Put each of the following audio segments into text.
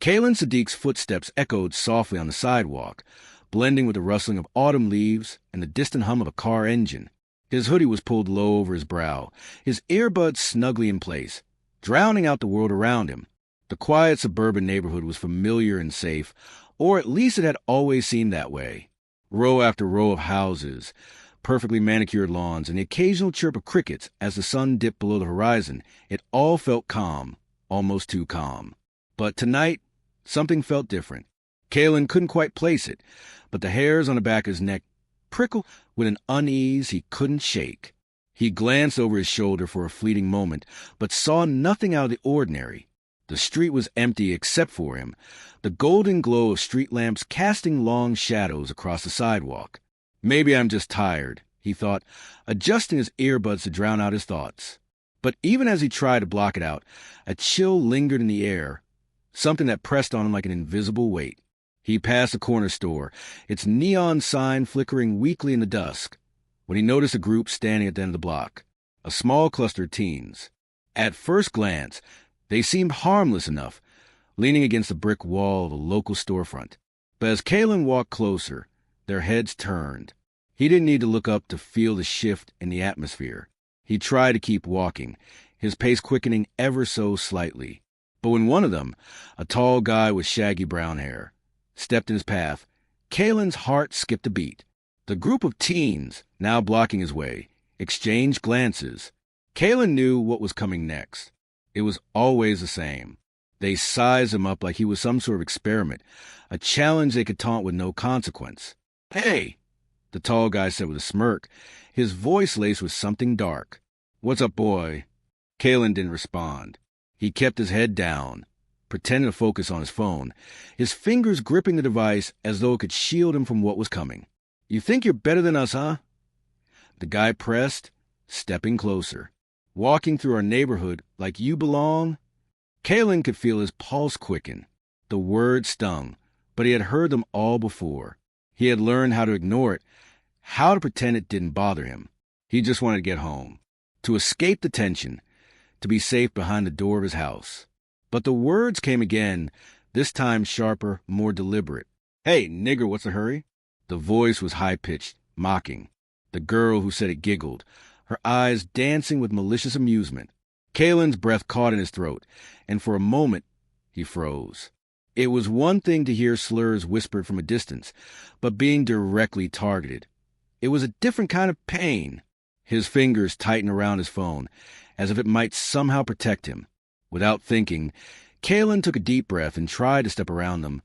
Kaelen Sadiq's footsteps echoed softly on the sidewalk, blending with the rustling of autumn leaves and the distant hum of a car engine. His hoodie was pulled low over his brow, his earbuds snugly in place, drowning out the world around him. The quiet suburban neighborhood was familiar and safe, or at least it had always seemed that way. Row after row of houses, perfectly manicured lawns, and the occasional chirp of crickets as the sun dipped below the horizon, it all felt calm, almost too calm. But tonight, something felt different. Kaelen couldn't quite place it, but the hairs on the back of his neck prickled with an unease he couldn't shake. He glanced over his shoulder for a fleeting moment, but saw nothing out of the ordinary. The street was empty except for him, the golden glow of street lamps casting long shadows across the sidewalk. Maybe I'm just tired, he thought, adjusting his earbuds to drown out his thoughts. But even as he tried to block it out, a chill lingered in the air, something that pressed on him like an invisible weight. He passed a corner store, its neon sign flickering weakly in the dusk, when he noticed a group standing at the end of the block, a small cluster of teens. At first glance, they seemed harmless enough, leaning against the brick wall of a local storefront. But as Kaelen walked closer, their heads turned. He didn't need to look up to feel the shift in the atmosphere. He tried to keep walking, his pace quickening ever so slightly. But when one of them, a tall guy with shaggy brown hair, stepped in his path, Kaelen's heart skipped a beat. The group of teens, now blocking his way, exchanged glances. Kaelen knew what was coming next. It was always the same. They sized him up like he was some sort of experiment, a challenge they could taunt with no consequence. "Hey," the tall guy said with a smirk, his voice laced with something dark. "What's up, boy?" Kaelen didn't respond. He kept his head down, pretending to focus on his phone, his fingers gripping the device as though it could shield him from what was coming. "You think you're better than us, huh?" The guy pressed, stepping closer. "Walking through our neighborhood like you belong?" Kaelen could feel his pulse quicken. The words stung, but he had heard them all before. He had learned how to ignore it, how to pretend it didn't bother him. He just wanted to get home, to escape the tension, to be safe behind the door of his house. But the words came again, this time sharper, more deliberate. "Hey, nigger, what's the hurry?" The voice was high-pitched, mocking. The girl who said it giggled, her eyes dancing with malicious amusement. Kaelen's breath caught in his throat, and for a moment he froze. It was one thing to hear slurs whispered from a distance, but being directly targeted. It was a different kind of pain. His fingers tightened around his phone, as if it might somehow protect him. Without thinking, Kaelen took a deep breath and tried to step around them,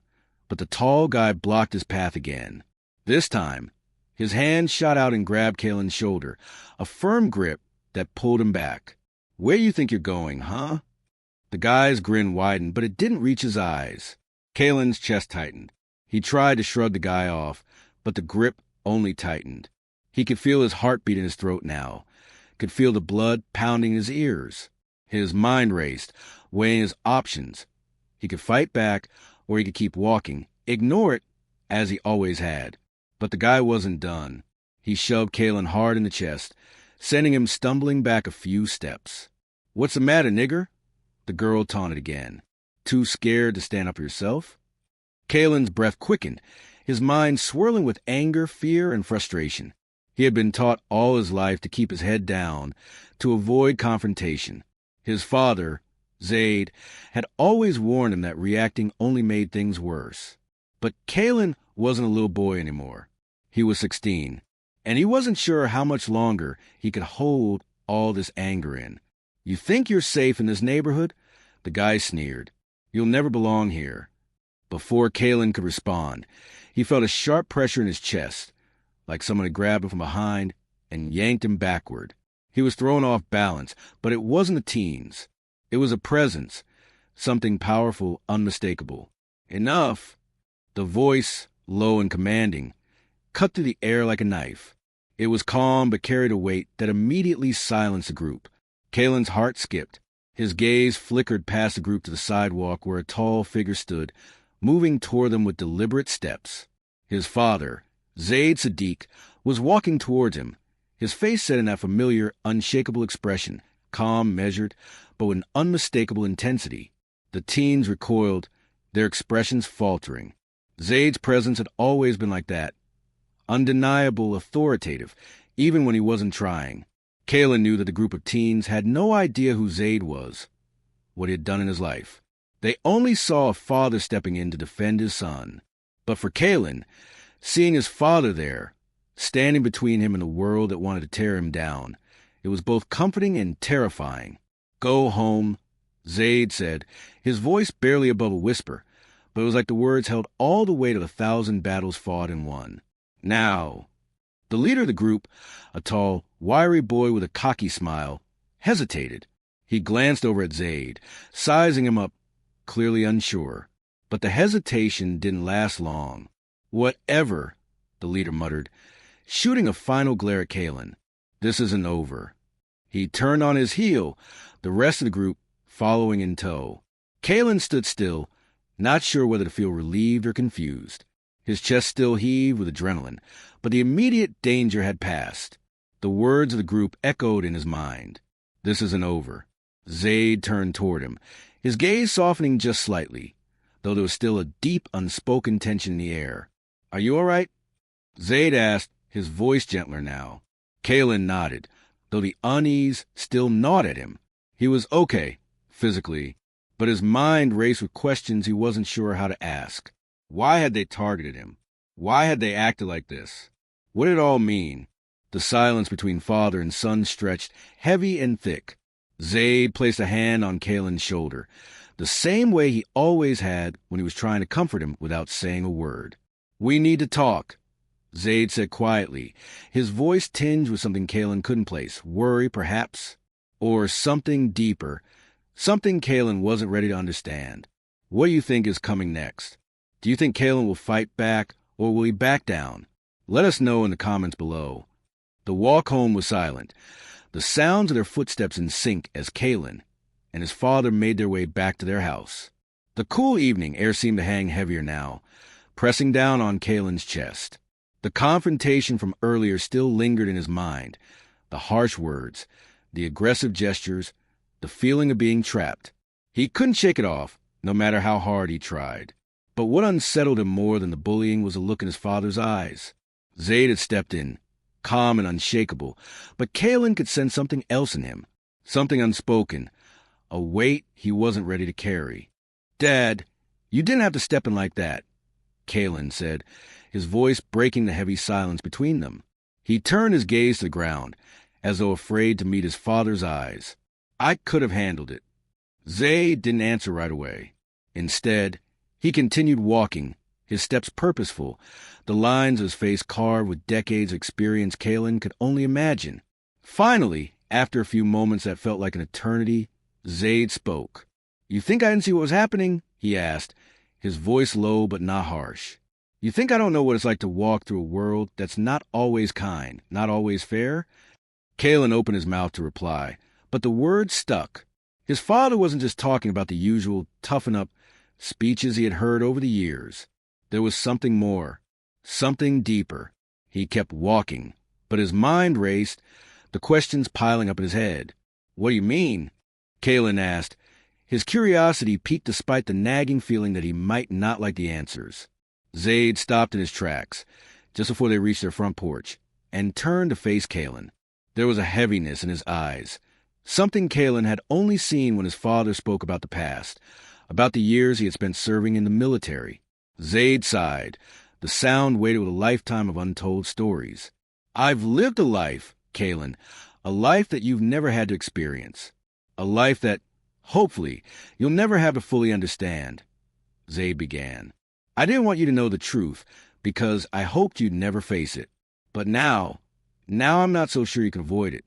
but the tall guy blocked his path again. This time, his hand shot out and grabbed Kaelen's shoulder, a firm grip that pulled him back. "Where you think you're going, huh?" The guy's grin widened, but it didn't reach his eyes. Kaelen's chest tightened. He tried to shrug the guy off, but the grip only tightened. He could feel his heartbeat in his throat now, could feel the blood pounding his ears. His mind raced, weighing his options. He could fight back, or he could keep walking, ignore it, as he always had. But the guy wasn't done. He shoved Kaelen hard in the chest, sending him stumbling back a few steps. "What's the matter, nigger?" The girl taunted again. "Too scared to stand up for yourself?" Kaelen's breath quickened, his mind swirling with anger, fear, and frustration. He had been taught all his life to keep his head down, to avoid confrontation. His father, Zayd, had always warned him that reacting only made things worse. But Kaelen wasn't a little boy anymore. He was 16, and he wasn't sure how much longer he could hold all this anger in. "You think you're safe in this neighborhood?" The guy sneered. "You'll never belong here." Before Kaelen could respond, he felt a sharp pressure in his chest, like someone had grabbed him from behind and yanked him backward. He was thrown off balance, but it wasn't the teens. It was a presence, something powerful, unmistakable. "Enough!" The voice, low and commanding, cut through the air like a knife. It was calm but carried a weight that immediately silenced the group. Kaelen's heart skipped. His gaze flickered past the group to the sidewalk where a tall figure stood, moving toward them with deliberate steps. His father, Zayd Sadiq, was walking towards him, his face set in that familiar, unshakable expression, calm, measured, but with an unmistakable intensity. The teens recoiled, their expressions faltering. Zayd's presence had always been like that, undeniable, authoritative, even when he wasn't trying. Kaelen knew that the group of teens had no idea who Zayd was, what he had done in his life. They only saw a father stepping in to defend his son. But for Kaelen, seeing his father there, standing between him and the world that wanted to tear him down, it was both comforting and terrifying. "Go home," Zayd said, his voice barely above a whisper, but it was like the words held all the weight of 1,000 battles fought and won. "Now." The leader of the group, a tall, wiry boy with a cocky smile, hesitated. He glanced over at Zayd, sizing him up, clearly unsure. But the hesitation didn't last long. "Whatever," the leader muttered, shooting a final glare at Kaelen. "This isn't over." He turned on his heel, the rest of the group following in tow. Kaelen stood still, not sure whether to feel relieved or confused. His chest still heaved with adrenaline, but the immediate danger had passed. The words of the group echoed in his mind. "This isn't over." Zayd turned toward him, his gaze softening just slightly, though there was still a deep, unspoken tension in the air. "Are you all right?" Zayd asked, his voice gentler now. Kaelen nodded, though the unease still gnawed at him. He was okay, physically, but his mind raced with questions he wasn't sure how to ask. Why had they targeted him? Why had they acted like this? What did it all mean? The silence between father and son stretched heavy and thick. Zayd placed a hand on Kaelen's shoulder, the same way he always had when he was trying to comfort him without saying a word. "We need to talk," Zayd said quietly, his voice tinged with something Kaelen couldn't place, worry perhaps, or something deeper, something Kaelen wasn't ready to understand. "What do you think is coming next? Do you think Kaelen will fight back, or will he back down? Let us know in the comments below." The walk home was silent, the sounds of their footsteps in sync as Kaelen and his father made their way back to their house. The cool evening air seemed to hang heavier now, pressing down on Kaelen's chest. The confrontation from earlier still lingered in his mind, the harsh words, the aggressive gestures, the feeling of being trapped. He couldn't shake it off, no matter how hard he tried. But what unsettled him more than the bullying was a look in his father's eyes. Zayd had stepped in, calm and unshakable, but Kaelen could sense something else in him, something unspoken, a weight he wasn't ready to carry. "Dad, you didn't have to step in like that," Kaelen said, his voice breaking the heavy silence between them. He turned his gaze to the ground, as though afraid to meet his father's eyes. "I could have handled it." Zayd didn't answer right away. Instead, he continued walking, his steps purposeful, the lines of his face carved with decades of experience Kaelen could only imagine. Finally, after a few moments that felt like an eternity, Zayd spoke. "You think I didn't see what was happening?" he asked, his voice low but not harsh. "You think I don't know what it's like to walk through a world that's not always kind, not always fair?" Kaelen opened his mouth to reply, but the words stuck. His father wasn't just talking about the usual toughen-up speeches he had heard over the years. There was something more, something deeper. He kept walking, but his mind raced, the questions piling up in his head. "What do you mean?" Kaelen asked, his curiosity piqued despite the nagging feeling that he might not like the answers. Zayd stopped in his tracks, just before they reached their front porch, and turned to face Kaelen. There was a heaviness in his eyes, something Kaelen had only seen when his father spoke about the past, about the years he had spent serving in the military. Zayd sighed, the sound weighted with a lifetime of untold stories. "I've lived a life, Kaelen, a life that you've never had to experience. A life that, hopefully, you'll never have to fully understand," Zayd began. "I didn't want you to know the truth, because I hoped you'd never face it. But now I'm not so sure you can avoid it."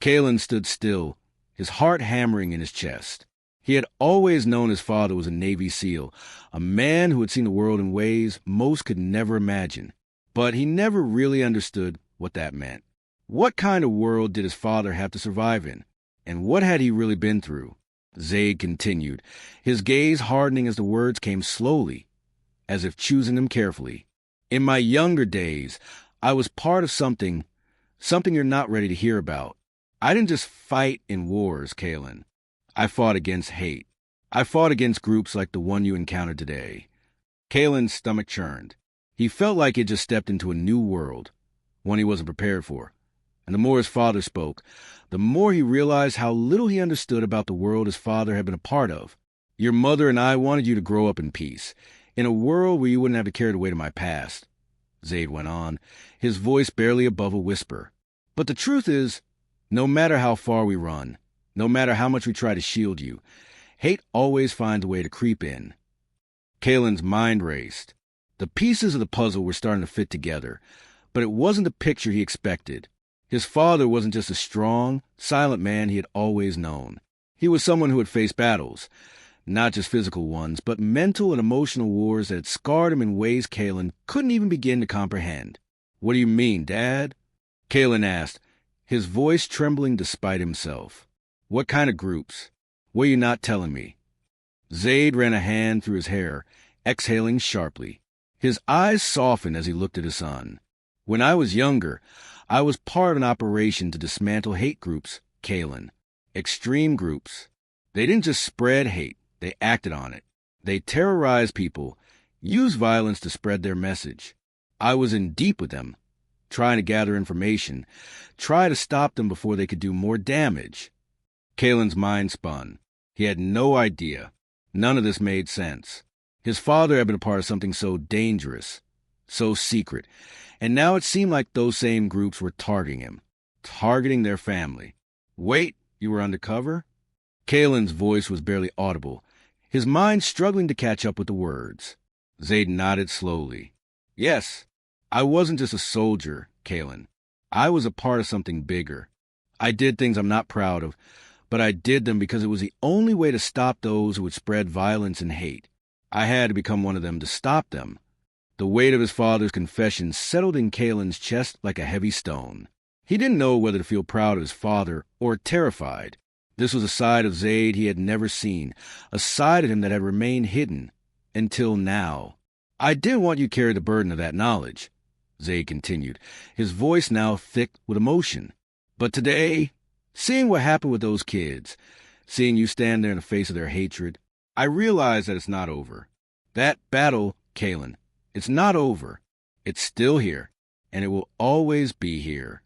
Kaelen stood still, his heart hammering in his chest. He had always known his father was a Navy SEAL, a man who had seen the world in ways most could never imagine. But he never really understood what that meant. What kind of world did his father have to survive in? And what had he really been through? Zayd continued, his gaze hardening as the words came slowly, as if choosing them carefully. "In my younger days, I was part of something you're not ready to hear about. I didn't just fight in wars, Kaelen. I fought against hate. I fought against groups like the one you encountered today. Kaelen's stomach churned. He felt like he had just stepped into a new world, one he wasn't prepared for. And the more his father spoke, the more he realized how little he understood about the world his father had been a part of. Your mother and I wanted you to grow up in peace, in a world where you wouldn't have to carry the weight of my past, Zayd went on, his voice barely above a whisper. But the truth is, no matter how far we run, no matter how much we try to shield you, hate always finds a way to creep in. Kaelen's mind raced. The pieces of the puzzle were starting to fit together, but it wasn't the picture he expected. His father wasn't just a strong, silent man he had always known. He was someone who had faced battles, not just physical ones, but mental and emotional wars that had scarred him in ways Kaelen couldn't even begin to comprehend. "What do you mean, Dad?" Kaelen asked, his voice trembling despite himself. "What kind of groups? What are you not telling me?" Zayd ran a hand through his hair, exhaling sharply. His eyes softened as he looked at his son. "When I was younger, I was part of an operation to dismantle hate groups, Kaelen. Extreme groups. They didn't just spread hate, they acted on it. They terrorized people, used violence to spread their message. I was in deep with them, trying to gather information, try to stop them before they could do more damage." Kaelen's mind spun. He had no idea. None of this made sense. His father had been a part of something so dangerous, so secret, and now it seemed like those same groups were targeting him, targeting their family. "Wait, you were undercover?" Kaelen's voice was barely audible, his mind struggling to catch up with the words. Zayd nodded slowly. "Yes, I wasn't just a soldier, Kaelen. I was a part of something bigger. I did things I'm not proud of, but I did them because it was the only way to stop those who would spread violence and hate. I had to become one of them to stop them." The weight of his father's confession settled in Kaelen's chest like a heavy stone. He didn't know whether to feel proud of his father or terrified. This was a side of Zayd he had never seen, a side of him that had remained hidden until now. "I didn't want you to carry the burden of that knowledge," Zayd continued, his voice now thick with emotion. "But today, seeing what happened with those kids, seeing you stand there in the face of their hatred, I realize that it's not over. That battle, Kaelen, it's not over. It's still here, and it will always be here."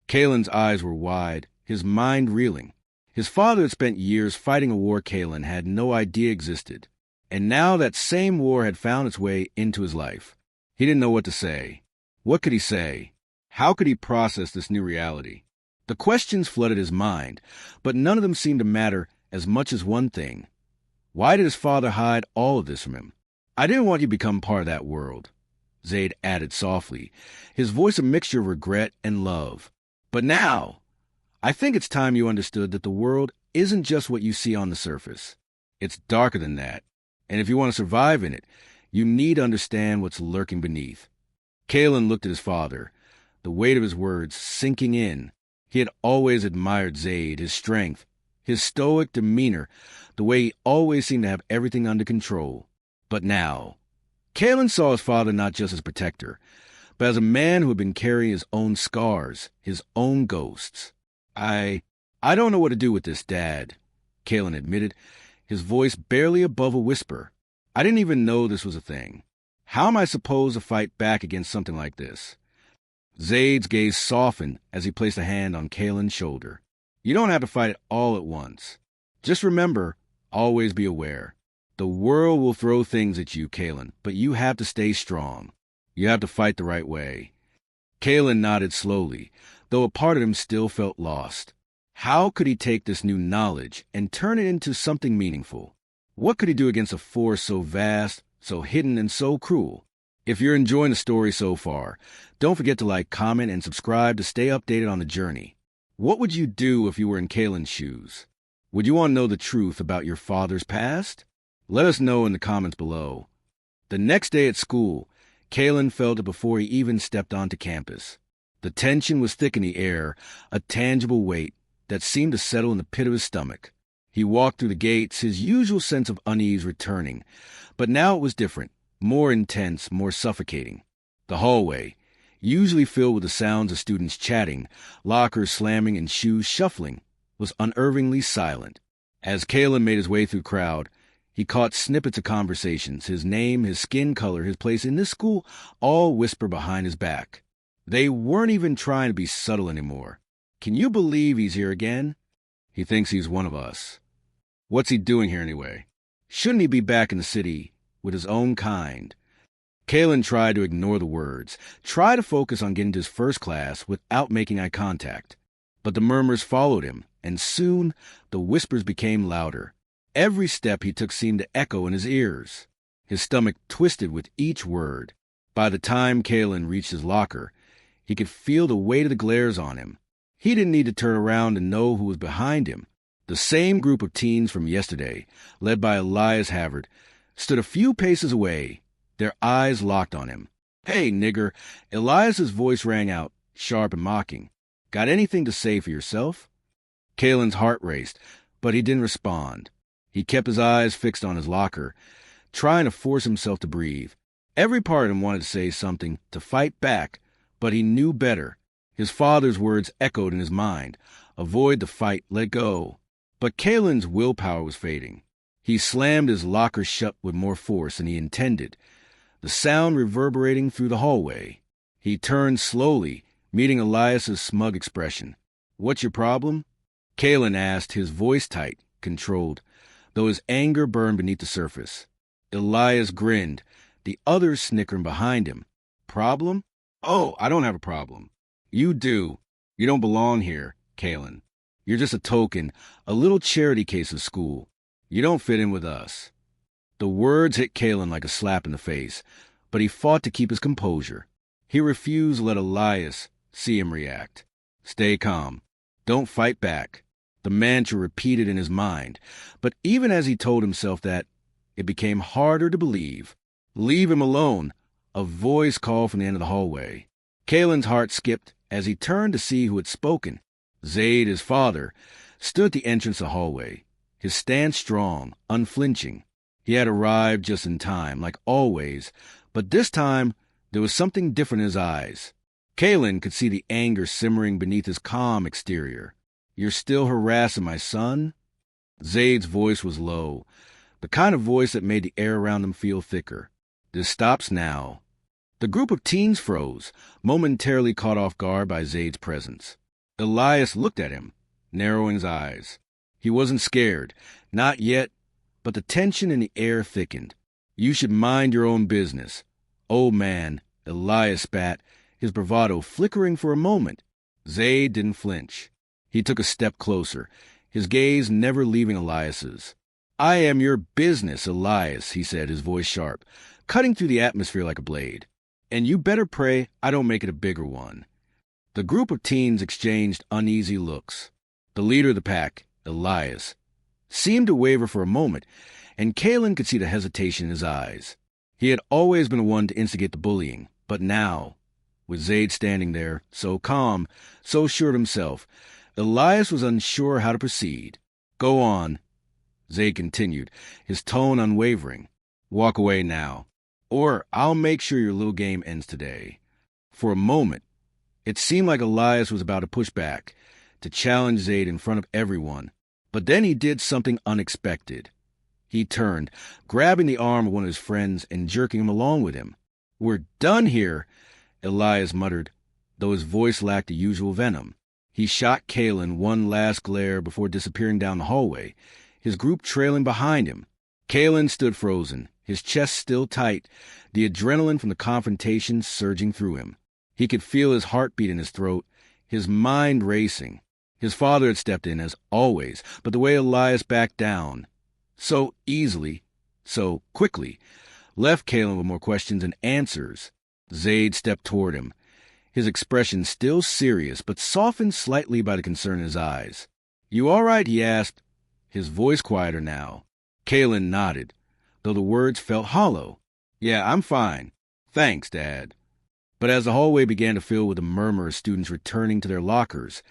Kaelen's eyes were wide, his mind reeling. His father had spent years fighting a war Kaelen had no idea existed, and now that same war had found its way into his life. He didn't know what to say. What could he say? How could he process this new reality? The questions flooded his mind, but none of them seemed to matter as much as one thing. Why did his father hide all of this from him? "I didn't want you to become part of that world," Zayd added softly, his voice a mixture of regret and love. "But now, I think it's time you understood that the world isn't just what you see on the surface. It's darker than that, and if you want to survive in it, you need to understand what's lurking beneath." Kaelen looked at his father, the weight of his words sinking in. He had always admired Zayd, his strength, his stoic demeanor, the way he always seemed to have everything under control. But now, Kaelen saw his father not just as protector, but as a man who had been carrying his own scars, his own ghosts. I don't know what to do with this, Dad," Kaelen admitted, his voice barely above a whisper. "I didn't even know this was a thing. How am I supposed to fight back against something like this?" Zayd's gaze softened as he placed a hand on Kaelen's shoulder. "You don't have to fight it all at once. Just remember, always be aware. The world will throw things at you, Kaelen, but you have to stay strong. You have to fight the right way." Kaelen nodded slowly, though a part of him still felt lost. How could he take this new knowledge and turn it into something meaningful? What could he do against a force so vast, so hidden, and so cruel? If you're enjoying the story so far, don't forget to like, comment, and subscribe to stay updated on the journey. What would you do if you were in Kaelen's shoes? Would you want to know the truth about your father's past? Let us know in the comments below. The next day at school, Kaelen felt it before he even stepped onto campus. The tension was thick in the air, a tangible weight that seemed to settle in the pit of his stomach. He walked through the gates, his usual sense of unease returning. But now it was different, more intense, more suffocating. The hallway, usually filled with the sounds of students chatting, lockers slamming, and shoes shuffling, was unnervingly silent. As Kaelen made his way through the crowd, He caught snippets of conversations, his name, his skin color, his place in this school, all whisper behind his back. They weren't even trying to be subtle anymore. Can you believe he's here again? He thinks he's one of us. What's he doing here anyway? Shouldn't he be back in the city with his own kind? Kaelen tried to ignore the words, try to focus on getting to his first class without making eye contact. But the murmurs followed him, and soon the whispers became louder. Every step he took seemed to echo in his ears. His stomach twisted with each word. By the time Kaelen reached his locker, he could feel the weight of the glares on him. He didn't need to turn around to know who was behind him. The same group of teens from yesterday, led by Elias Havard, stood a few paces away, their eyes locked on him. "Hey, nigger," Elias's voice rang out, sharp and mocking. "Got anything to say for yourself?" Kaelen's heart raced, but he didn't respond. He kept his eyes fixed on his locker, trying to force himself to breathe. Every part of him wanted to say something, to fight back, but he knew better. His father's words echoed in his mind. Avoid the fight, let go. But Kaelen's willpower was fading. He slammed his locker shut with more force than he intended, the sound reverberating through the hallway. He turned slowly, meeting Elias's smug expression. "What's your problem?" Kaelen asked, his voice tight, controlled, though his anger burned beneath the surface. Elias grinned, the others snickering behind him. "Problem? Oh, I don't have a problem." "You do. You don't belong here, Kaelen. You're just a token, a little charity case of school. You don't fit in with us." The words hit Kaelen like a slap in the face, but he fought to keep his composure. He refused to let Elias see him react. "Stay calm. Don't fight back." The mantra repeated in his mind, but even as he told himself that, it became harder to believe. "Leave him alone," a voice called from the end of the hallway. Kaelen's heart skipped as he turned to see who had spoken. Zayd, his father, stood at the entrance of the hallway, his stance strong, unflinching. He had arrived just in time, like always, but this time there was something different in his eyes. Kaelen could see the anger simmering beneath his calm exterior. "You're still harassing my son?" Zayd's voice was low, the kind of voice that made the air around them feel thicker. "This stops now." The group of teens froze, momentarily caught off guard by Zayd's presence. Elias looked at him, narrowing his eyes. He wasn't scared, not yet, but the tension in the air thickened. "You should mind your own business." "Old man," Elias spat, his bravado flickering for a moment. Zayd didn't flinch. He took a step closer, his gaze never leaving Elias's. "I am your business, Elias," he said, his voice sharp, cutting through the atmosphere like a blade. "And you better pray I don't make it a bigger one." The group of teens exchanged uneasy looks. The leader of the pack, Elias, seemed to waver for a moment, and Kaelen could see the hesitation in his eyes. He had always been the one to instigate the bullying, but now, with Zayd standing there, so calm, so sure of himself, Elias was unsure how to proceed. "Go on," Zayd continued, his tone unwavering. "Walk away now, or I'll make sure your little game ends today." For a moment, it seemed like Elias was about to push back, to challenge Zayd in front of everyone. But then he did something unexpected. He turned, grabbing the arm of one of his friends and jerking him along with him. "We're done here," Elias muttered, though his voice lacked the usual venom. He shot Kaelen one last glare before disappearing down the hallway, his group trailing behind him. Kaelen stood frozen, his chest still tight, the adrenaline from the confrontation surging through him. He could feel his heartbeat in his throat, his mind racing. His father had stepped in, as always, but the way Elias backed down, so easily, so quickly, left Kaelen with more questions than answers. Zayd stepped toward him, his expression still serious, but softened slightly by the concern in his eyes. "You all right?" he asked, his voice quieter now. Kaelen nodded, though the words felt hollow. "Yeah, I'm fine. Thanks, Dad." But as the hallway began to fill with a murmur of students returning to their lockers,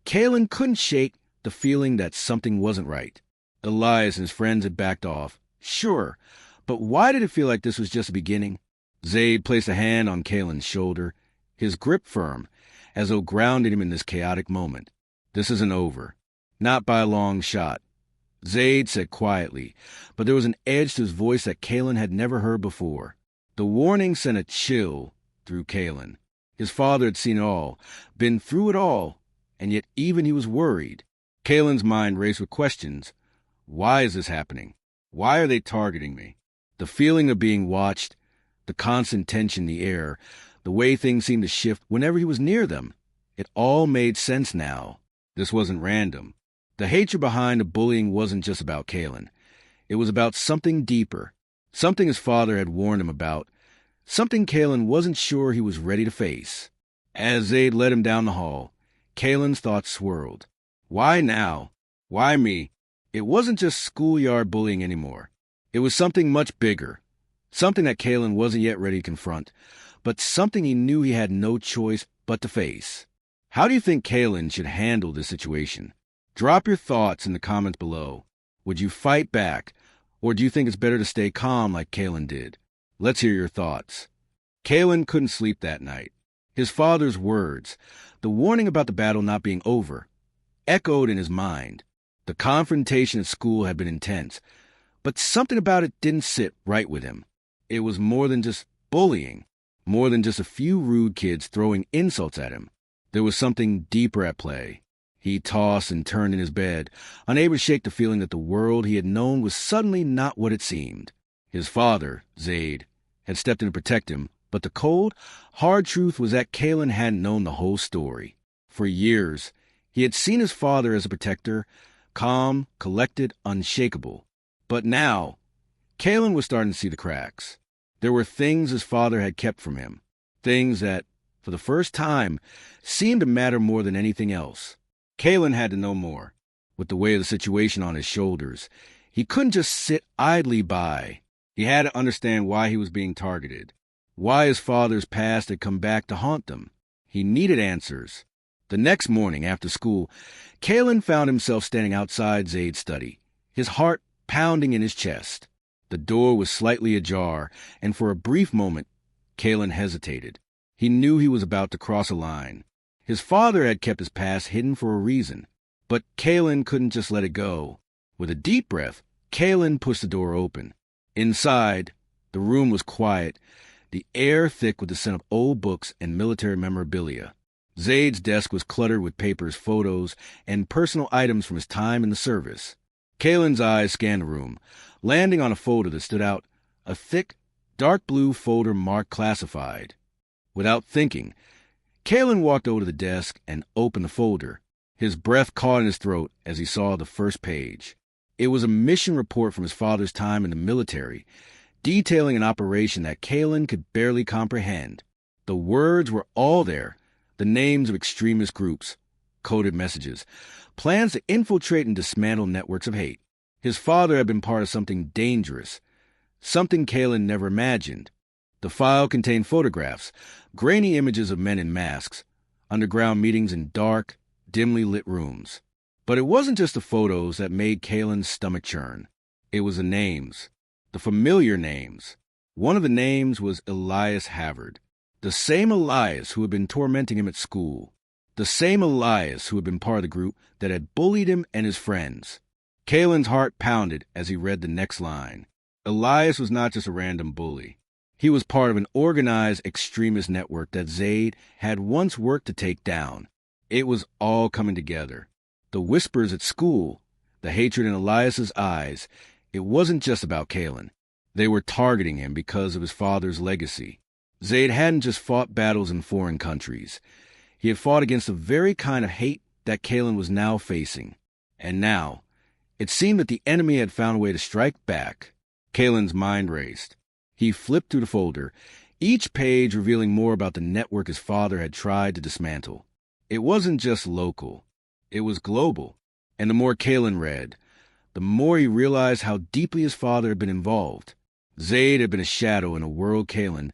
Kaelen couldn't shake the feeling that something wasn't right. Elias and his friends had backed off. Sure, but why did it feel like this was just the beginning? Zayd placed a hand on Kaelen's shoulder, his grip firm, as though grounding him in this chaotic moment. "This isn't over. Not by a long shot. Zayd said quietly, but there was an edge to his voice that Kaelen had never heard before. The warning sent a chill through Kaelen. His father had seen it all, been through it all, and yet even he was worried. Kalen's mind raced with questions. Why is this happening? Why are they targeting me? The feeling of being watched, the constant tension in the air, the way things seemed to shift whenever he was near them. It all made sense now. This wasn't random. The hatred behind the bullying wasn't just about Kaelen. It was about something deeper, something his father had warned him about, something Kaelen wasn't sure he was ready to face. As Zayd led him down the hall, Kalen's thoughts swirled. Why now? Why me? It wasn't just schoolyard bullying anymore. It was something much bigger, something that Kaelen wasn't yet ready to confront, but something he knew he had no choice but to face. How do you think Kaelen should handle this situation? Drop your thoughts in the comments below. Would you fight back, or do you think it's better to stay calm like Kaelen did? Let's hear your thoughts. Kaelen couldn't sleep that night. His father's words, the warning about the battle not being over, echoed in his mind. The confrontation at school had been intense, but something about it didn't sit right with him. It was more than just bullying, more than just a few rude kids throwing insults at him. There was something deeper at play. He tossed and turned in his bed, unable to shake the feeling that the world he had known was suddenly not what it seemed. His father, Zayd, had stepped in to protect him, but the cold, hard truth was that Kaelen hadn't known the whole story. For years, he had seen his father as a protector, calm, collected, unshakable. But now, Kaelen was starting to see the cracks. There were things his father had kept from him, things that, for the first time, seemed to matter more than anything else. Kaelen had to know more. With the weight of the situation on his shoulders, he couldn't just sit idly by. He had to understand why he was being targeted, why his father's past had come back to haunt them. He needed answers. The next morning after school, Kaelen found himself standing outside Zayd's study, his heart pounding in his chest. The door was slightly ajar, and for a brief moment, Kaelen hesitated. He knew he was about to cross a line. His father had kept his past hidden for a reason, but Kaelen couldn't just let it go. With a deep breath, Kaelen pushed the door open. Inside, the room was quiet, the air thick with the scent of old books and military memorabilia. Zayd's desk was cluttered with papers, photos, and personal items from his time in the service. Kalen's eyes scanned the room, landing on a folder that stood out, a thick, dark blue folder marked classified. Without thinking, Kaelen walked over to the desk and opened the folder. His breath caught in his throat as he saw the first page. It was a mission report from his father's time in the military, detailing an operation that Kaelen could barely comprehend. The words were all there, the names of extremist groups, coded messages, plans to infiltrate and dismantle networks of hate. His father had been part of something dangerous, something Kaelen never imagined. The file contained photographs, grainy images of men in masks, underground meetings in dark, dimly lit rooms. But it wasn't just the photos that made Kalen's stomach churn. It was the names, the familiar names. One of the names was Elias Havard, the same Elias who had been tormenting him at school, the same Elias who had been part of the group that had bullied him and his friends. Kalen's heart pounded as he read the next line. Elias was not just a random bully. He was part of an organized extremist network that Zayd had once worked to take down. It was all coming together. The whispers at school, the hatred in Elias's eyes, it wasn't just about Kaelen. They were targeting him because of his father's legacy. Zayd hadn't just fought battles in foreign countries. He had fought against the very kind of hate that Kaelen was now facing. And now, it seemed that the enemy had found a way to strike back. Kalen's mind raced. He flipped through the folder, each page revealing more about the network his father had tried to dismantle. It wasn't just local. It was global. And the more Kaelen read, the more he realized how deeply his father had been involved. Zayd had been a shadow in a world Kaelen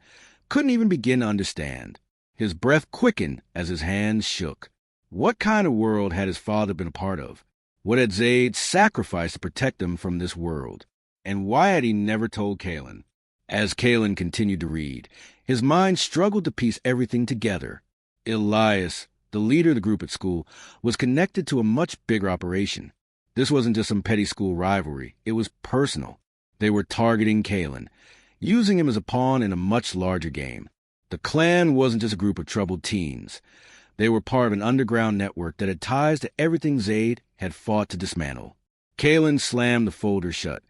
couldn't even begin to understand. His breath quickened as his hands shook. What kind of world had his father been a part of? What had Zayd sacrificed to protect him from this world? And why had he never told Kaelen? As Kaelen continued to read, his mind struggled to piece everything together. Elias, the leader of the group at school, was connected to a much bigger operation. This wasn't just some petty school rivalry. It was personal. They were targeting Kaelen, using him as a pawn in a much larger game. The clan wasn't just a group of troubled teens. They were part of an underground network that had ties to everything Zayd had fought to dismantle. Kaelen slammed the folder shut,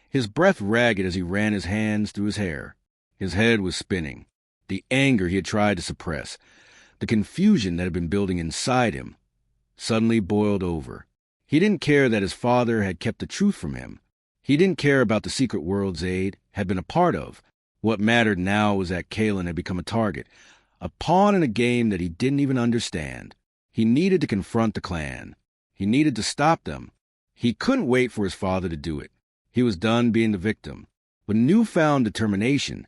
his breath ragged as he ran his hands through his hair. His head was spinning. The anger he had tried to suppress, the confusion that had been building inside him, suddenly boiled over. He didn't care that his father had kept the truth from him. He didn't care about the secret world Zayd had been a part of. What mattered now was that Kaelen had become a target, a pawn in a game that he didn't even understand. He needed to confront the clan. He needed to stop them. He couldn't wait for his father to do it. He was done being the victim. With newfound determination,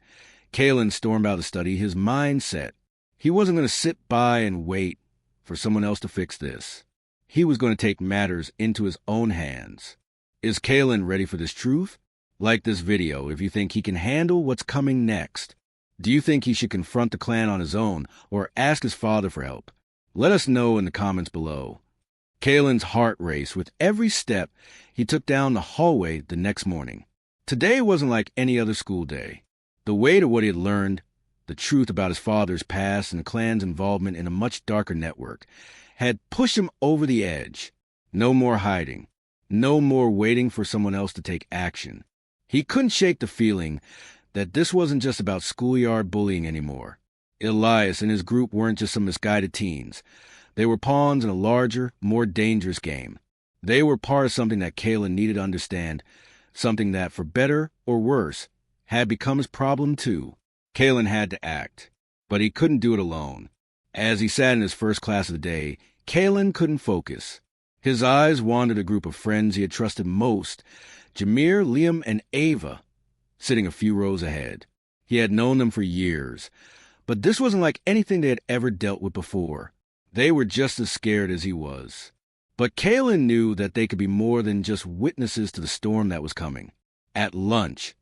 Kaelen stormed out of the study, his mind set. He wasn't going to sit by and wait for someone else to fix this. He was going to take matters into his own hands. Is Kaelen ready for this truth? Like this video if you think he can handle what's coming next. Do you think he should confront the clan on his own or ask his father for help? Let us know in the comments below. Kaelen's heart raced with every step he took down the hallway the next morning. Today wasn't like any other school day. The weight of what he had learned, the truth about his father's past and the clan's involvement in a much darker network, had pushed him over the edge. No more hiding. No more waiting for someone else to take action. He couldn't shake the feeling that this wasn't just about schoolyard bullying anymore. Elias and his group weren't just some misguided teens. They were pawns in a larger, more dangerous game. They were part of something that Kaelen needed to understand, something that, for better or worse, had become his problem too. Kaelen had to act, but he couldn't do it alone. As he sat in his first class of the day, Kaelen couldn't focus. His eyes wandered a group of friends he had trusted most, Jameer, Liam, and Ava, sitting a few rows ahead. He had known them for years, but this wasn't like anything they had ever dealt with before. They were just as scared as he was. But Kaelen knew that they could be more than just witnesses to the storm that was coming. At lunch,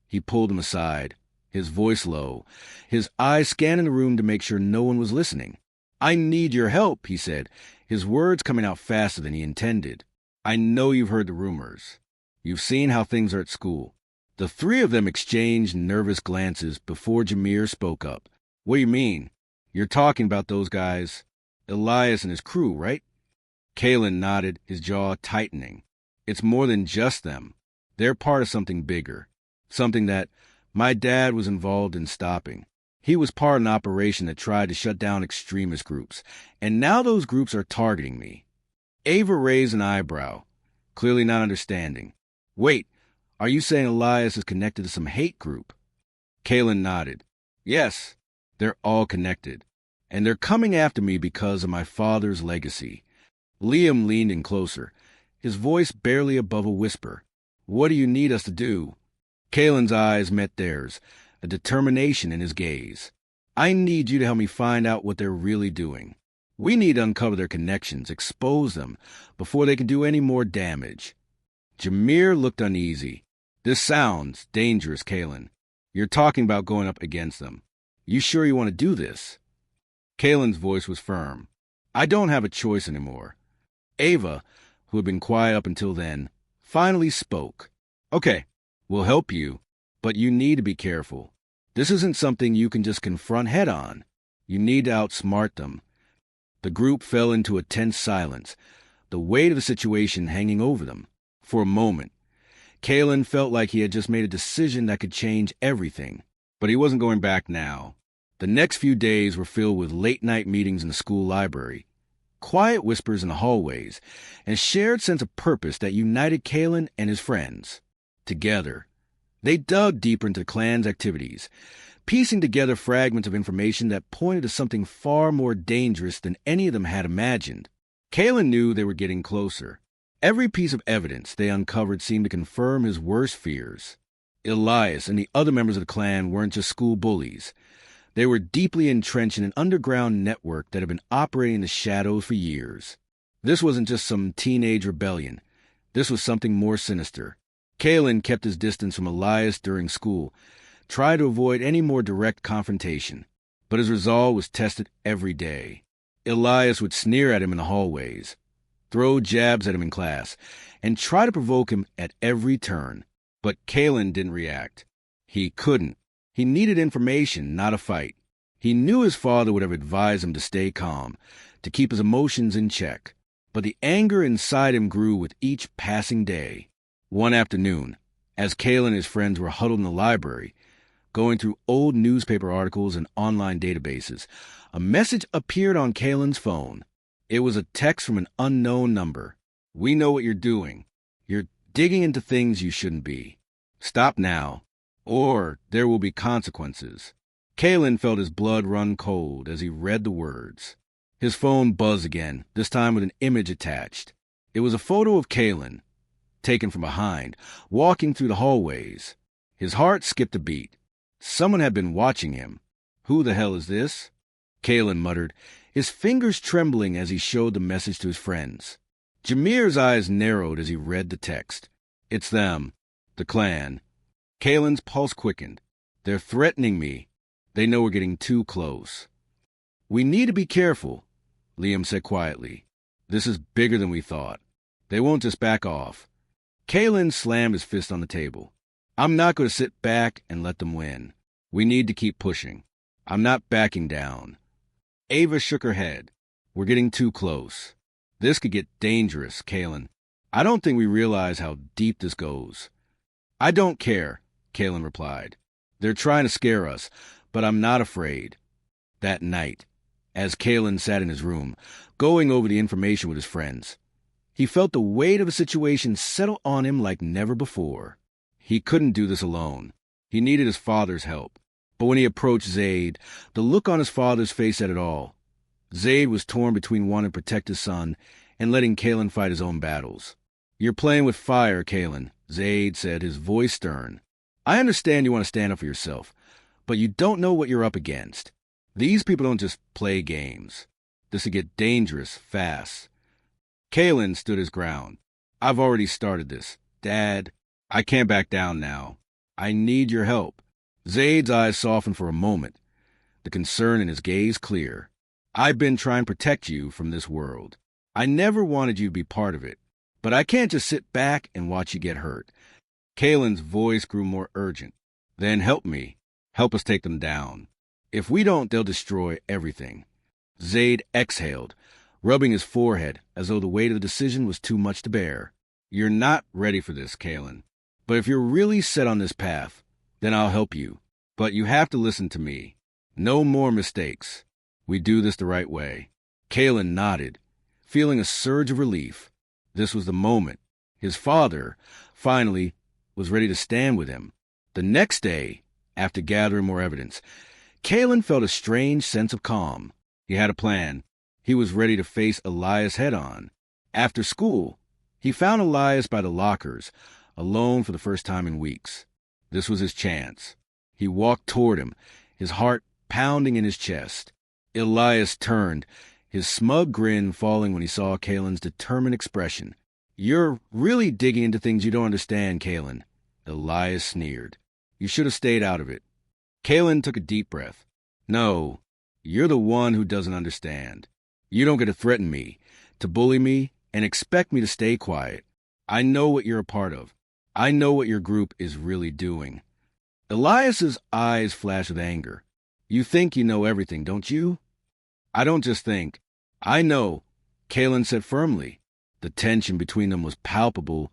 he pulled them aside, his voice low, his eyes scanning the room to make sure no one was listening. "I need your help," he said, his words coming out faster than he intended. "I know you've heard the rumors. You've seen how things are at school." The three of them exchanged nervous glances before Jameer spoke up. "What do you mean? You're talking about those guys, Elias and his crew, right?" Kaelen nodded, his jaw tightening. "It's more than just them. They're part of something bigger, something that my dad was involved in stopping. He was part of an operation that tried to shut down extremist groups, and now those groups are targeting me." Ava raised an eyebrow, clearly not understanding. "Wait, are you saying Elias is connected to some hate group?" Kaelen nodded. "Yes, they're all connected, and they're coming after me because of my father's legacy." Liam leaned in closer, his voice barely above a whisper. "What do you need us to do?" Kaelen's eyes met theirs, a determination in his gaze. "I need you to help me find out what they're really doing. We need to uncover their connections, expose them, before they can do any more damage." Jameer looked uneasy. "This sounds dangerous, Kaelen. You're talking about going up against them. You sure you want to do this?" Kaelen's voice was firm. "I don't have a choice anymore." Ava, who had been quiet up until then, finally spoke. "Okay, we'll help you, but you need to be careful. This isn't something you can just confront head-on. You need to outsmart them." The group fell into a tense silence, the weight of the situation hanging over them. For a moment, Kaelen felt like he had just made a decision that could change everything, but he wasn't going back now. The next few days were filled with late-night meetings in the school library, quiet whispers in the hallways, and a shared sense of purpose that united Kaelen and his friends. Together, they dug deeper into the clan's activities, piecing together fragments of information that pointed to something far more dangerous than any of them had imagined. Kaelen knew they were getting closer. Every piece of evidence they uncovered seemed to confirm his worst fears. Elias and the other members of the clan weren't just school bullies. They were deeply entrenched in an underground network that had been operating in the shadows for years. This wasn't just some teenage rebellion. This was something more sinister. Kaelen kept his distance from Elias during school, tried to avoid any more direct confrontation, but his resolve was tested every day. Elias would sneer at him in the hallways, throw jabs at him in class, and try to provoke him at every turn. But Kaelen didn't react. He couldn't. He needed information, not a fight. He knew his father would have advised him to stay calm, to keep his emotions in check. But the anger inside him grew with each passing day. One afternoon, as Kaelen and his friends were huddled in the library, going through old newspaper articles and online databases, a message appeared on Kaelen's phone. It was a text from an unknown number. "We know what you're doing. You're digging into things you shouldn't be. Stop now, or there will be consequences." Kaelen felt his blood run cold as he read the words. His phone buzzed again, this time with an image attached. It was a photo of Kaelen, taken from behind, walking through the hallways. His heart skipped a beat. Someone had been watching him. "Who the hell is this?" Kaelen muttered, his fingers trembling as he showed the message to his friends. Jameer's eyes narrowed as he read the text. "It's them. The clan." Kaelen's pulse quickened. "They're threatening me. They know we're getting too close." "We need to be careful," Liam said quietly. "This is bigger than we thought. They won't just back off." Kaelen slammed his fist on the table. "I'm not going to sit back and let them win. We need to keep pushing. I'm not backing down." Ava shook her head. "We're getting too close. This could get dangerous, Kaelen. I don't think we realize how deep this goes." "I don't care," Kaelen replied. "They're trying to scare us, but I'm not afraid." That night, as Kaelen sat in his room, going over the information with his friends, he felt the weight of the situation settle on him like never before. He couldn't do this alone. He needed his father's help. But when he approached Zayd, the look on his father's face said it all. Zayd was torn between wanting to protect his son and letting Kaelen fight his own battles. "You're playing with fire, Kaelen," Zayd said, his voice stern. "I understand you want to stand up for yourself, but you don't know what you're up against. These people don't just play games. This will get dangerous fast." Kaelen stood his ground. "I've already started this. Dad, I can't back down now. I need your help." Zayd's eyes softened for a moment, the concern in his gaze clear. "I've been trying to protect you from this world. I never wanted you to be part of it, but I can't just sit back and watch you get hurt." Kaelen's voice grew more urgent. "Then help me. Help us take them down. If we don't, they'll destroy everything." Zayd exhaled, rubbing his forehead as though the weight of the decision was too much to bear. "You're not ready for this, Kaelen. But if you're really set on this path, then I'll help you. But you have to listen to me. No more mistakes. We do this the right way." Kaelen nodded, feeling a surge of relief. This was the moment. His father, finally, was ready to stand with him. The next day, after gathering more evidence, Kaelen felt a strange sense of calm. He had a plan. He was ready to face Elias head-on. After school, he found Elias by the lockers, alone for the first time in weeks. This was his chance. He walked toward him, his heart pounding in his chest. Elias turned, his smug grin falling when he saw Kaelen's determined expression. "You're really digging into things you don't understand, Kaelen," Elias sneered. "You should have stayed out of it." Kaelen took a deep breath. "No, you're the one who doesn't understand. You don't get to threaten me, to bully me, and expect me to stay quiet. I know what you're a part of. I know what your group is really doing." Elias's eyes flashed with anger. "You think you know everything, don't you?" "I don't just think. I know," Kaelen said firmly. The tension between them was palpable,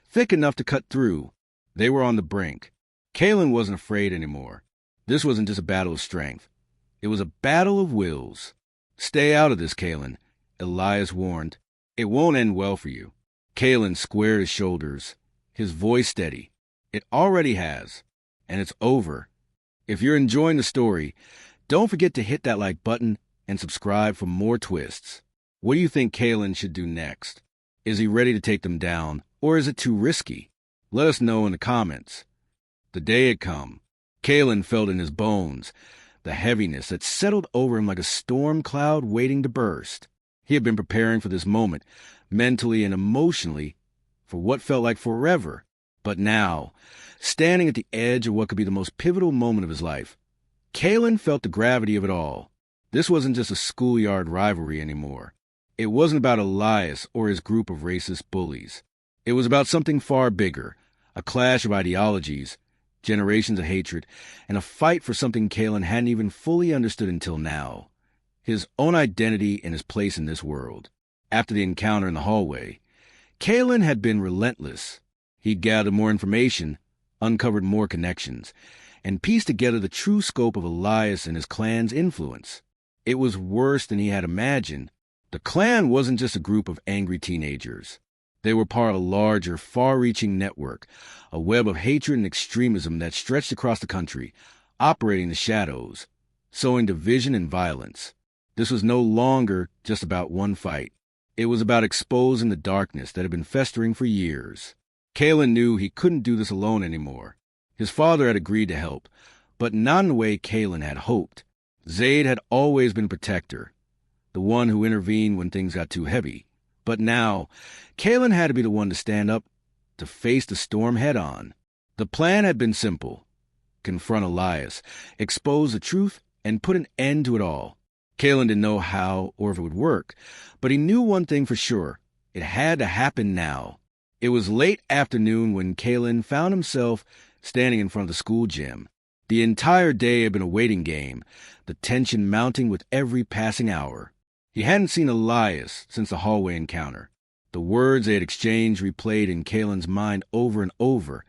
thick enough to cut through. They were on the brink. Kaelen wasn't afraid anymore. This wasn't just a battle of strength. It was a battle of wills. "Stay out of this, Kaelen," Elias warned. "It won't end well for you." Kaelen squared his shoulders, his voice steady. "It already has, and it's over. If you're enjoying the story, don't forget to hit that like button and subscribe for more twists. What do you think Kaelen should do next? Is he ready to take them down, or is it too risky? Let us know in the comments. The day had come. Kaelen felt in his bones the heaviness that settled over him like a storm cloud waiting to burst. He had been preparing for this moment, mentally and emotionally, for what felt like forever. But now, standing at the edge of what could be the most pivotal moment of his life, Kaelen felt the gravity of it all. This wasn't just a schoolyard rivalry anymore. It wasn't about Elias or his group of racist bullies. It was about something far bigger, a clash of ideologies, generations of hatred, and a fight for something Kaelen hadn't even fully understood until now: his own identity and his place in this world. After the encounter in the hallway, Kaelen had been relentless. He'd gathered more information, uncovered more connections, and pieced together the true scope of Elias and his clan's influence. It was worse than he had imagined. The clan wasn't just a group of angry teenagers. They were part of a larger, far-reaching network, a web of hatred and extremism that stretched across the country, operating in the shadows, sowing division and violence. This was no longer just about one fight. It was about exposing the darkness that had been festering for years. Kaelen knew he couldn't do this alone anymore. His father had agreed to help, but not in the way Kaelen had hoped. Zayd had always been a protector, the one who intervened when things got too heavy. But now, Kaelen had to be the one to stand up, to face the storm head-on. The plan had been simple: confront Elias, expose the truth, and put an end to it all. Kaelen didn't know how or if it would work, but he knew one thing for sure: it had to happen now. It was late afternoon when Kaelen found himself standing in front of the school gym. The entire day had been a waiting game, the tension mounting with every passing hour. He hadn't seen Elias since the hallway encounter. The words they had exchanged replayed in Kaelen's mind over and over,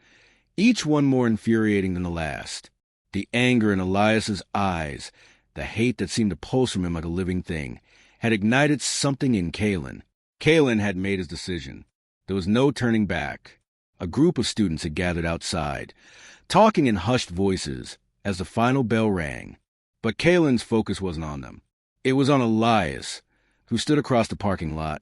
each one more infuriating than the last. The anger in Elias's eyes, the hate that seemed to pulse from him like a living thing, had ignited something in Kaelen. Kaelen had made his decision. There was no turning back. A group of students had gathered outside, talking in hushed voices as the final bell rang. But Kaelen's focus wasn't on them. It was on Elias, who stood across the parking lot,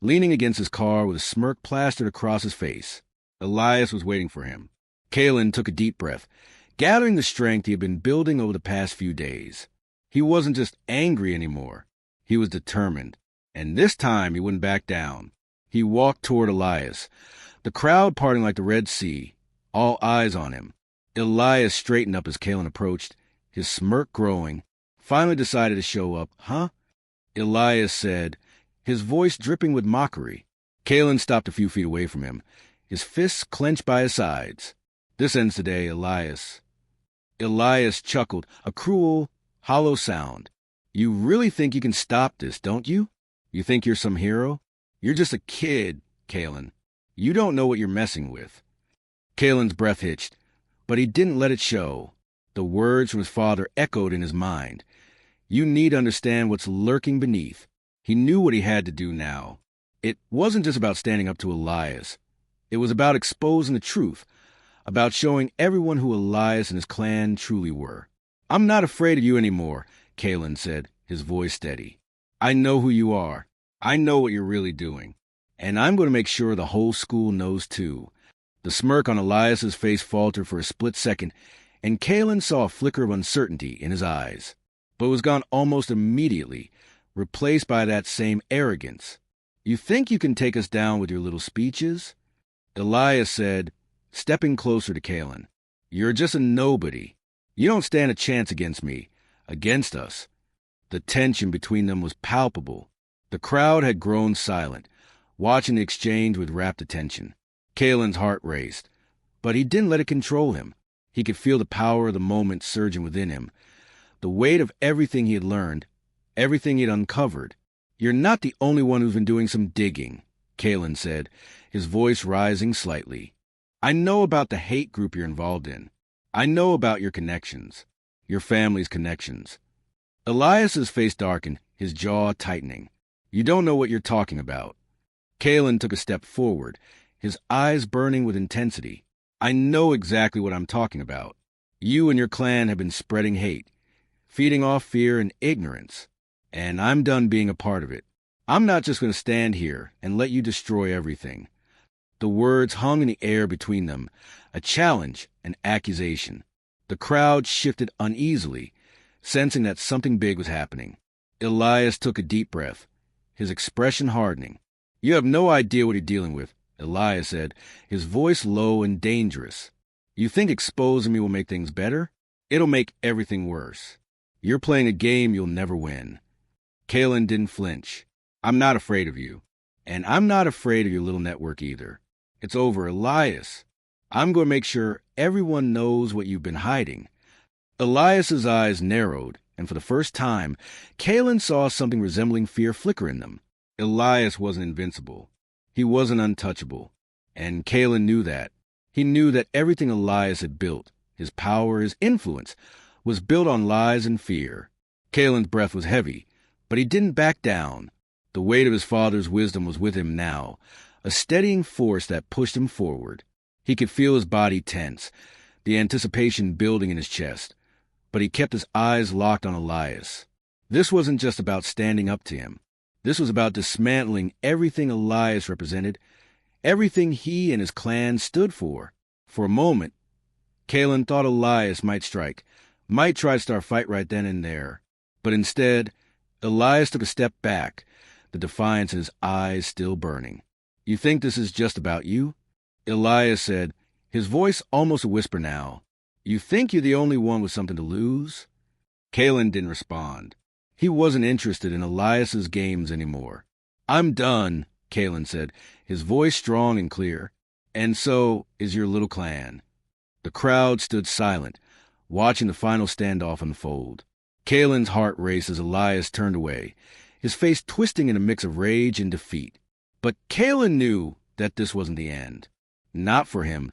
leaning against his car with a smirk plastered across his face. Elias was waiting for him. Kaelen took a deep breath, gathering the strength he had been building over the past few days. He wasn't just angry anymore. He was determined, and this time he wouldn't back down. He walked toward Elias, the crowd parting like the Red Sea, all eyes on him. Elias straightened up as Kaelen approached, his smirk growing. Finally decided to show up. "Huh?" Elias said, his voice dripping with mockery. Kaelen stopped a few feet away from him, his fists clenched by his sides. "This ends today, Elias." Elias chuckled, a cruel, hollow sound. "You really think you can stop this, don't you? You think you're some hero? You're just a kid, Kaelen. You don't know what you're messing with." Kaelen's breath hitched, but he didn't let it show. The words from his father echoed in his mind. You need to understand what's lurking beneath. He knew what he had to do now. It wasn't just about standing up to Elias. It was about exposing the truth, about showing everyone who Elias and his clan truly were. "I'm not afraid of you anymore," Kaelen said, his voice steady. "I know who you are. I know what you're really doing. And I'm going to make sure the whole school knows too." The smirk on Elias's face faltered for a split second, and Kaelen saw a flicker of uncertainty in his eyes. But it was gone almost immediately, replaced by that same arrogance. "You think you can take us down with your little speeches?" Elias said, stepping closer to Kaelen. "You're just a nobody. You don't stand a chance against me, against us." The tension between them was palpable. The crowd had grown silent, watching the exchange with rapt attention. Kaelen's heart raced, but he didn't let it control him. He could feel the power of the moment surging within him, the weight of everything he had learned, everything he had uncovered. "You're not the only one who's been doing some digging," Kaelen said, his voice rising slightly. "I know about the hate group you're involved in. I know about your connections, your family's connections." Elias's face darkened, his jaw tightening. "You don't know what you're talking about." Kaelen took a step forward, his eyes burning with intensity. "I know exactly what I'm talking about. You and your clan have been spreading hate, feeding off fear and ignorance, and I'm done being a part of it. I'm not just going to stand here and let you destroy everything." The words hung in the air between them, a challenge, an accusation. The crowd shifted uneasily, sensing that something big was happening. Elias took a deep breath, his expression hardening. "You have no idea what you're dealing with," Elias said, his voice low and dangerous. "You think exposing me will make things better? It'll make everything worse. You're playing a game you'll never win." Kaelen didn't flinch. I'm not afraid of you. And I'm not afraid of your little network either. It's over, Elias. I'm going to make sure everyone knows what you've been hiding. Elias's eyes narrowed, and for the first time, Kaelen saw something resembling fear flicker in them. Elias wasn't invincible. He wasn't untouchable. And Kaelen knew that. He knew that everything Elias had built, his power, his influence, was built on lies and fear. Kaelen's breath was heavy, but he didn't back down. The weight of his father's wisdom was with him now, a steadying force that pushed him forward. He could feel his body tense, the anticipation building in his chest, but he kept his eyes locked on Elias. This wasn't just about standing up to him. This was about dismantling everything Elias represented, everything he and his clan stood for. For a moment, Kaelen thought Elias might strike, might try to start a fight right then and there. But instead, Elias took a step back, the defiance in his eyes still burning. You think this is just about you? Elias said, his voice almost a whisper now. You think you're the only one with something to lose? Kaelen didn't respond. He wasn't interested in Elias's games anymore. I'm done, Kaelen said, his voice strong and clear. And so is your little clan. The crowd stood silent, watching the final standoff unfold. Kaelen's heart raced as Elias turned away, his face twisting in a mix of rage and defeat. But Kaelen knew that this wasn't the end. Not for him,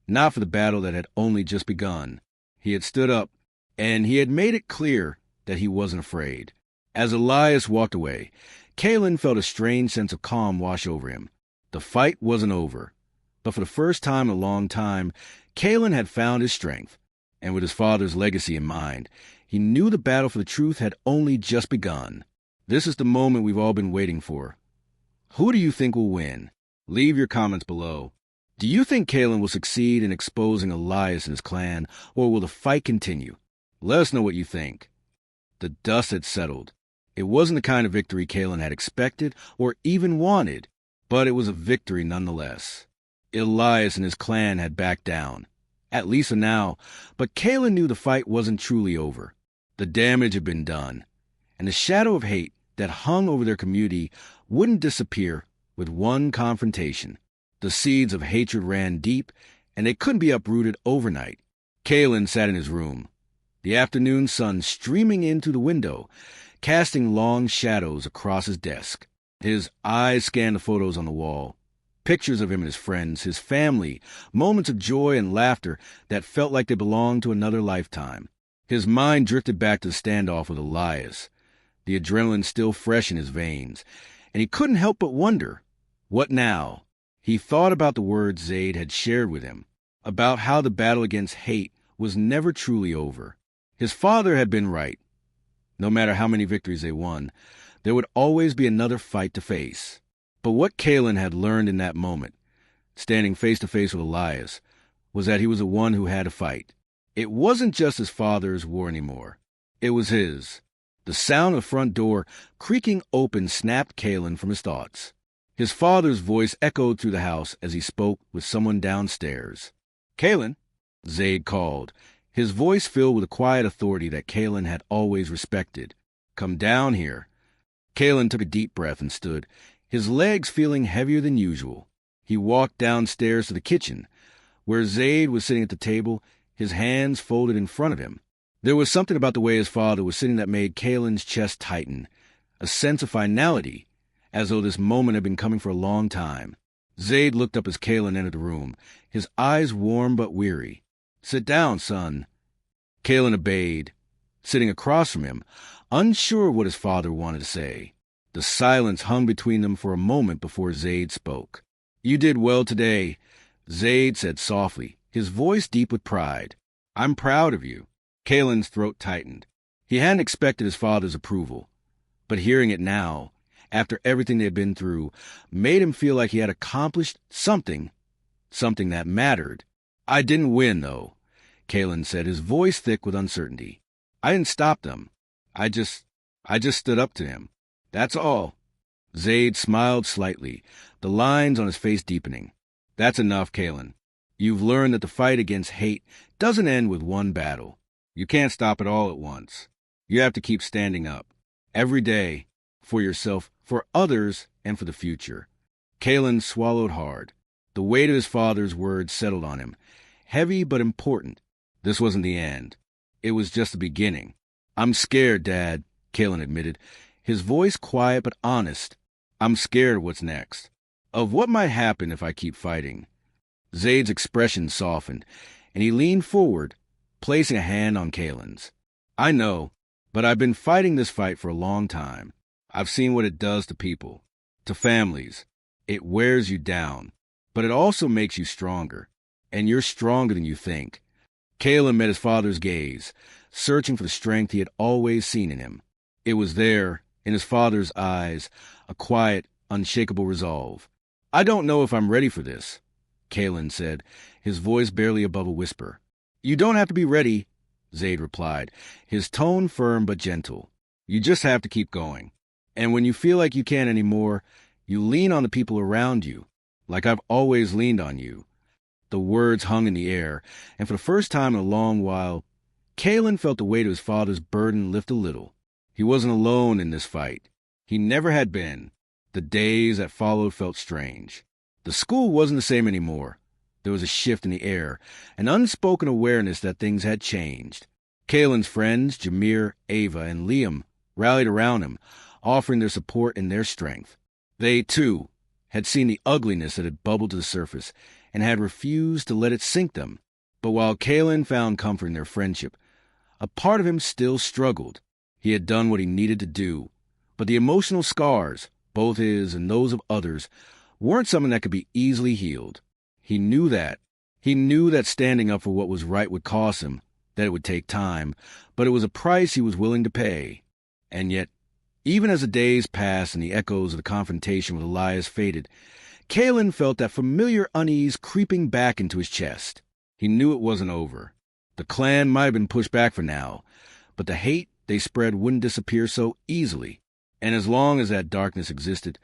not for the battle that had only just begun. He had stood up, and he had made it clear that he wasn't afraid. As Elias walked away, Kaelen felt a strange sense of calm wash over him. The fight wasn't over. But for the first time in a long time, Kaelen had found his strength. And with his father's legacy in mind, he knew the battle for the truth had only just begun. This is the moment we've all been waiting for. Who do you think will win? Leave your comments below. Do you think Kaelen will succeed in exposing Elias and his clan, or will the fight continue? Let us know what you think. The dust had settled. It wasn't the kind of victory Kaelen had expected or even wanted, but it was a victory nonetheless. Elias and his clan had backed down, at least for now, but Kaelen knew the fight wasn't truly over. The damage had been done, and the shadow of hate that hung over their community wouldn't disappear with one confrontation. The seeds of hatred ran deep, and they couldn't be uprooted overnight. Kaelen sat in his room, the afternoon sun streaming in through the window, casting long shadows across his desk. His eyes scanned the photos on the wall, pictures of him and his friends, his family, moments of joy and laughter that felt like they belonged to another lifetime. His mind drifted back to the standoff with Elias, the adrenaline still fresh in his veins, and he couldn't help but wonder, what now? He thought about the words Zayd had shared with him, about how the battle against hate was never truly over. His father had been right. No matter how many victories they won, there would always be another fight to face. But what Kaelen had learned in that moment, standing face to face with Elias, was that he was the one who had to fight. It wasn't just his father's war anymore. It was his. The sound of the front door creaking open snapped Kaelen from his thoughts. His father's voice echoed through the house as he spoke with someone downstairs. Kaelen, Zayd called, his voice filled with a quiet authority that Kaelen had always respected. Come down here. Kaelen took a deep breath and stood, his legs feeling heavier than usual. He walked downstairs to the kitchen, where Zayd was sitting at the table, his hands folded in front of him. There was something about the way his father was sitting that made Kaelen's chest tighten, a sense of finality, as though this moment had been coming for a long time. Zayd looked up as Kaelen entered the room, his eyes warm but weary. Sit down, son. Kaelen obeyed, sitting across from him, unsure what his father wanted to say. The silence hung between them for a moment before Zayd spoke. You did well today, Zayd said softly, his voice deep with pride. I'm proud of you. Kaelen's throat tightened. He hadn't expected his father's approval, but hearing it now, after everything they had been through, made him feel like he had accomplished something that mattered. I didn't win, though, Kaelen said, his voice thick with uncertainty. I didn't stop them. I just stood up to him. That's all. Zayd smiled slightly, the lines on his face deepening. That's enough, Kaelen. You've learned that the fight against hate doesn't end with one battle. You can't stop it all at once. You have to keep standing up. Every day, for yourself, for others, and for the future. Kaelen swallowed hard. The weight of his father's words settled on him, heavy but important. This wasn't the end. It was just the beginning. "I'm scared, Dad," Kaelen admitted, his voice quiet but honest. "I'm scared of what's next, of what might happen if I keep fighting." Zayd's expression softened, and he leaned forward, placing a hand on Kaelen's. "I know, but I've been fighting this fight for a long time. I've seen what it does to people, to families. It wears you down, but it also makes you stronger, and you're stronger than you think." Kaelen met his father's gaze, searching for the strength he had always seen in him. It was there, in his father's eyes, a quiet, unshakable resolve. "I don't know if I'm ready for this," Kaelen said, his voice barely above a whisper. "You don't have to be ready," Zayd replied, his tone firm but gentle. "You just have to keep going. And when you feel like you can't anymore, you lean on the people around you, like I've always leaned on you." The words hung in the air, and for the first time in a long while, Kaelen felt the weight of his father's burden lift a little. He wasn't alone in this fight. He never had been. The days that followed felt strange. The school wasn't the same anymore. There was a shift in the air, an unspoken awareness that things had changed. Kaelen's friends, Jameer, Ava, and Liam, rallied around him, offering their support and their strength. They, too, had seen the ugliness that had bubbled to the surface and had refused to let it sink them. But while Kaelen found comfort in their friendship, a part of him still struggled. He had done what he needed to do, but the emotional scars, both his and those of others, weren't something that could be easily healed. He knew that. He knew that standing up for what was right would cost him, that it would take time, but it was a price he was willing to pay. And yet, even as the days passed and the echoes of the confrontation with Elias faded, Kaelen felt that familiar unease creeping back into his chest. He knew it wasn't over. The clan might have been pushed back for now, but the hate they spread wouldn't disappear so easily. And as long as that darkness existed,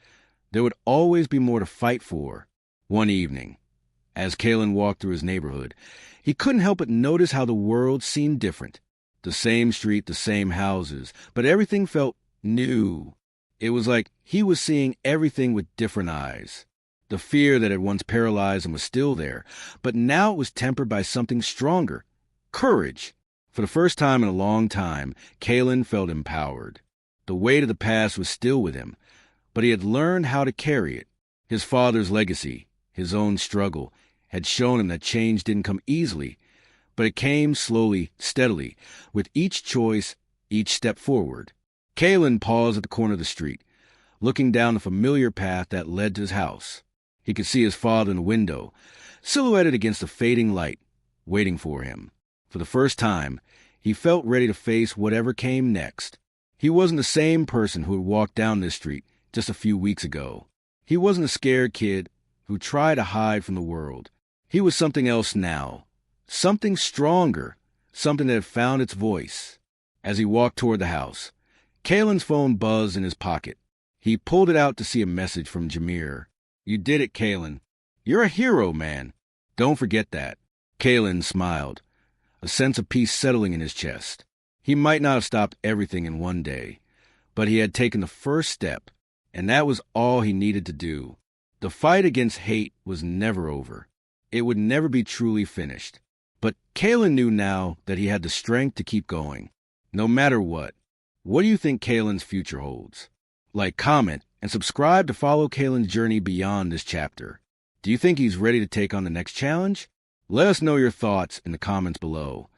there would always be more to fight for. One evening, as Kaelen walked through his neighborhood, he couldn't help but notice how the world seemed different. The same street, the same houses, but everything felt new. It was like he was seeing everything with different eyes. The fear that had once paralyzed him was still there, but now it was tempered by something stronger. Courage. For the first time in a long time, Kaelen felt empowered. The weight of the past was still with him, but he had learned how to carry it. His father's legacy, his own struggle, had shown him that change didn't come easily, but it came slowly, steadily, with each choice, each step forward. Kaelen paused at the corner of the street, looking down the familiar path that led to his house. He could see his father in the window, silhouetted against the fading light, waiting for him. For the first time, he felt ready to face whatever came next. He wasn't the same person who had walked down this street just a few weeks ago. He wasn't a scared kid who tried to hide from the world. He was something else now, something stronger, something that had found its voice. As he walked toward the house, Kaelen's phone buzzed in his pocket. He pulled it out to see a message from Jameer. "You did it, Kaelen. You're a hero, man. Don't forget that." Kaelen smiled, a sense of peace settling in his chest. He might not have stopped everything in one day, but he had taken the first step, and that was all he needed to do. The fight against hate was never over. It would never be truly finished. But Kaelen knew now that he had the strength to keep going, no matter what. What do you think Kaelen's future holds? Like, comment, and subscribe to follow Kaelen's journey beyond this chapter. Do you think he's ready to take on the next challenge? Let us know your thoughts in the comments below.